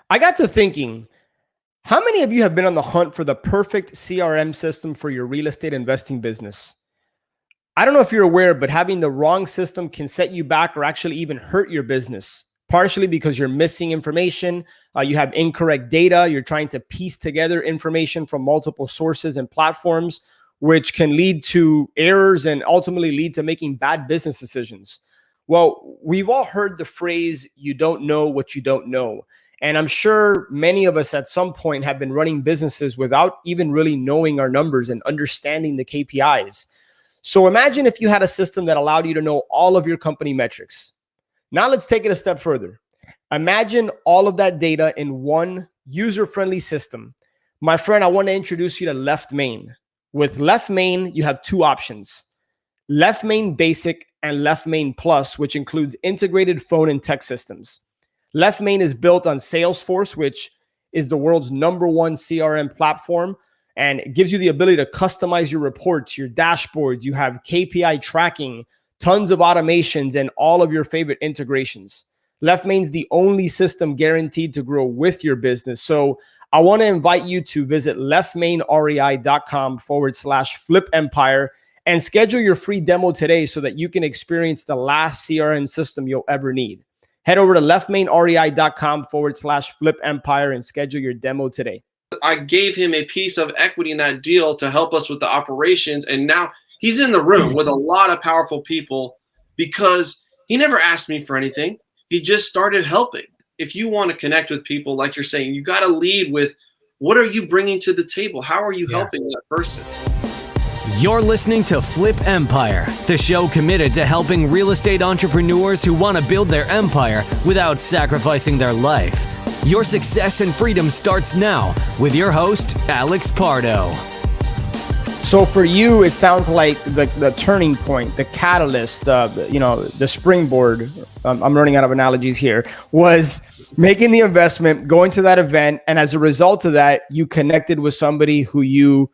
I got to thinking, how many of you have been on the hunt for the perfect CRM system for your real estate investing business? I don't know if you're aware, but having the wrong system can set you back or actually even hurt your business, partially because you're missing information. You have incorrect data. You're trying to piece together information from multiple sources and platforms, which can lead to errors and ultimately lead to making bad business decisions. Well, we've all heard the phrase, you don't know what you don't know. And I'm sure many of us at some point have been running businesses without even really knowing our numbers and understanding the KPIs. So imagine if you had a system that allowed you to know all of your company metrics. Now let's take it a step further. Imagine all of that data in one user-friendly system. My friend, I want to introduce you to Left Main. With Left Main, you have two options: Left Main Basic and Left Main Plus, which includes integrated phone and text systems. Left Main is built on Salesforce, which is the world's #1 CRM platform, and it gives you the ability to customize your reports, your dashboards. You have KPI tracking, tons of automations, and all of your favorite integrations. Left Main's the only system guaranteed to grow with your business. So I want to invite you to visit leftmainrei.com/flipempire and schedule your free demo today so that you can experience the last CRM system you'll ever need. Head over to leftmainrei.com/flipempire and schedule your demo today. I gave him a piece of equity in that deal to help us with the operations. And now he's in the room with a lot of powerful people because he never asked me for anything. He just started helping. If you want to connect with people, like you're saying, you got to lead with, what are you bringing to the table? How are you helping that person? You're listening to Flip Empire, the show committed to helping real estate entrepreneurs who want to build their empire without sacrificing their life. Your success and freedom starts now with your host, Alex Pardo. So for you, it sounds like the turning point, the catalyst, the springboard, I'm running out of analogies here, was making the investment, going to that event. And as a result of that, you connected with somebody who your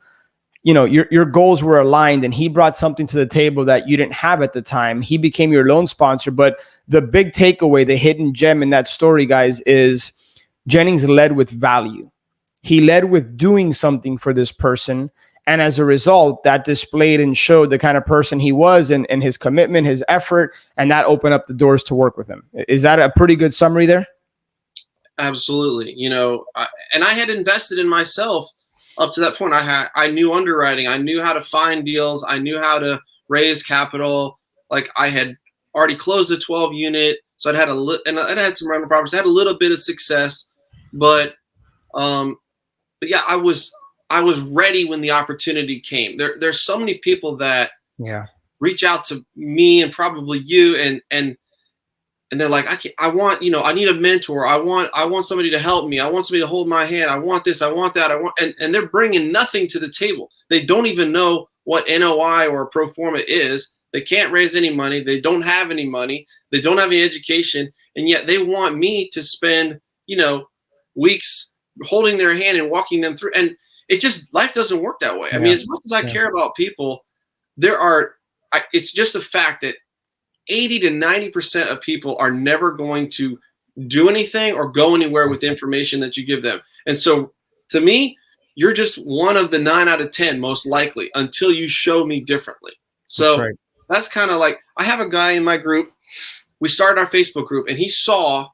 goals were aligned, and he brought something to the table that you didn't have at the time. He became your loan sponsor. But the big takeaway, the hidden gem in that story, guys, is Jennings led with value. He led with doing something for this person. And as a result, that displayed and showed the kind of person he was and his commitment, his effort, and that opened up the doors to work with him. Is that a pretty good summary there? Absolutely. And I had invested in myself up to that point. I knew underwriting. I knew how to find deals. I knew how to raise capital. Like, I had already closed a 12 unit. So I'd had and I had some rental properties. I had a little bit of success, but yeah, I was ready when the opportunity came. There's so many people that reach out to me and probably you and they're like, I need a mentor. I want somebody to help me. I want somebody to hold my hand. I want this. I want that. And they're bringing nothing to the table. They don't even know what NOI or pro forma is. They can't raise any money. They don't have any money. They don't have any education. And yet they want me to spend, weeks holding their hand and walking them through. And life doesn't work that way. I mean, as much as I care about people, it's just a fact that 80 to 90% of people are never going to do anything or go anywhere with the information that you give them. And so to me, you're just one of the 9 out of 10, most likely, until you show me differently. So that's kind of like, I have a guy in my group. We started our Facebook group, and he saw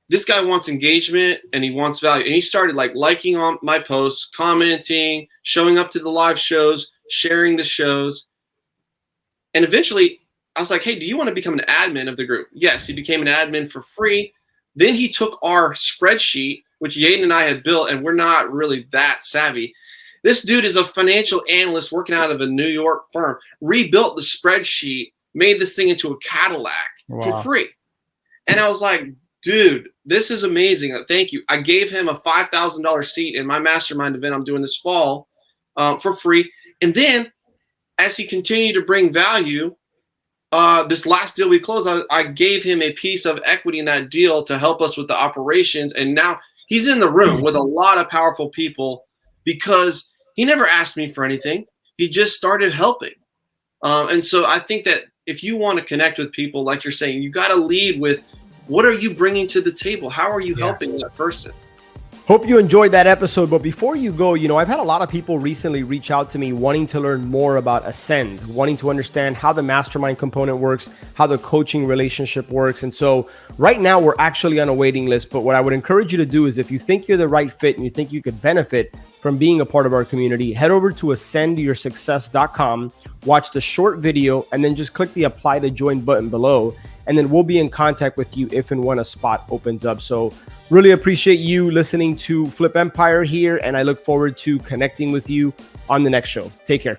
this guy wants engagement and he wants value. And he started liking on my posts, commenting, showing up to the live shows, sharing the shows. And eventually I was like, hey, do you want to become an admin of the group? Yes, he became an admin for free. Then he took our spreadsheet, which Yaden and I had built, and we're not really that savvy. This dude is a financial analyst working out of a New York firm, rebuilt the spreadsheet, made this thing into a Cadillac for free. And I was like, dude, this is amazing. Thank you. I gave him a $5,000 seat in my mastermind event I'm doing this fall for free. And then as he continued to bring value, this last deal we closed, I gave him a piece of equity in that deal to help us with the operations. And now he's in the room with a lot of powerful people because he never asked me for anything. He just started helping. And so I think that if you want to connect with people, like you're saying, you got to lead with, what are you bringing to the table? How are you helping that person? Hope you enjoyed that episode. But before you go, I've had a lot of people recently reach out to me wanting to learn more about Ascend, wanting to understand how the mastermind component works, how the coaching relationship works. And so right now we're actually on a waiting list. But what I would encourage you to do is, if you think you're the right fit and you think you could benefit from being a part of our community, head over to ascendyoursuccess.com, watch the short video, and then just click the apply to join button below. And then we'll be in contact with you if and when a spot opens up. So really appreciate you listening to Flip Empire here, and I look forward to connecting with you on the next show. Take care.